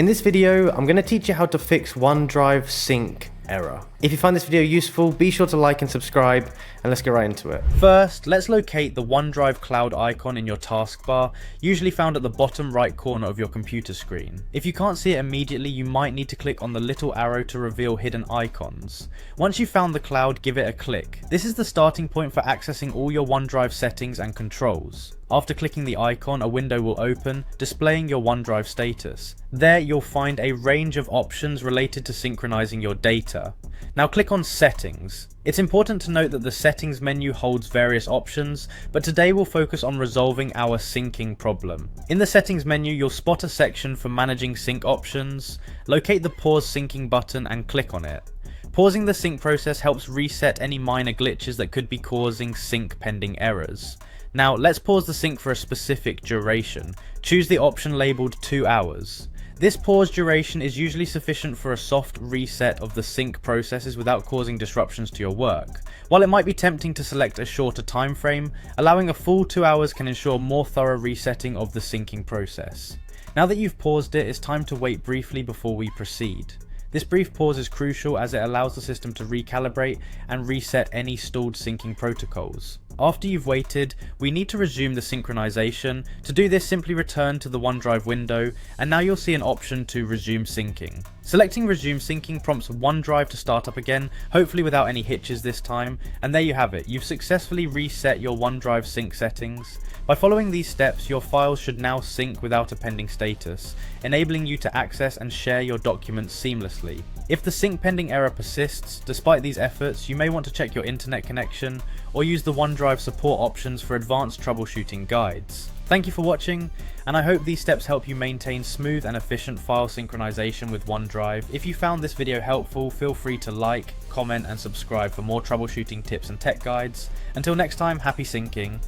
In this video, I'm going to teach you how to fix OneDrive sync error. If you find this video useful, be sure to like and subscribe, and let's get right into it. First, let's locate the OneDrive cloud icon in your taskbar, usually found at the bottom right corner of your computer screen. If you can't see it immediately, you might need to click on the little arrow to reveal hidden icons. Once you've found the cloud, give it a click. This is the starting point for accessing all your OneDrive settings and controls. After clicking the icon, a window will open, displaying your OneDrive status. There you'll find a range of options related to synchronizing your data. Now click on Settings. It's important to note that the Settings menu holds various options, but today we'll focus on resolving our syncing problem. In the Settings menu, you'll spot a section for managing sync options. Locate the Pause Syncing button and click on it. Pausing the sync process helps reset any minor glitches that could be causing sync pending errors. Now let's pause the sync for a specific duration. Choose the option labelled 2 hours. This pause duration is usually sufficient for a soft reset of the sync processes without causing disruptions to your work. While it might be tempting to select a shorter time frame, allowing a full 2 hours can ensure more thorough resetting of the syncing process. Now that you've paused it, it's time to wait briefly before we proceed. This brief pause is crucial as it allows the system to recalibrate and reset any stalled syncing protocols. After you've waited, we need to resume the synchronization. To do this, simply return to the OneDrive window, and now you'll see an option to resume syncing. Selecting resume syncing prompts OneDrive to start up again, hopefully without any hitches this time, and there you have it. You've successfully reset your OneDrive sync settings. By following these steps, your files should now sync without a pending status, enabling you to access and share your documents seamlessly. If the sync pending error persists, despite these efforts, you may want to check your internet connection or use the OneDrive support options for advanced troubleshooting guides. Thank you for watching, and I hope these steps help you maintain smooth and efficient file synchronization with OneDrive. If you found this video helpful, feel free to like, comment, and subscribe for more troubleshooting tips and tech guides. Until next time, happy syncing.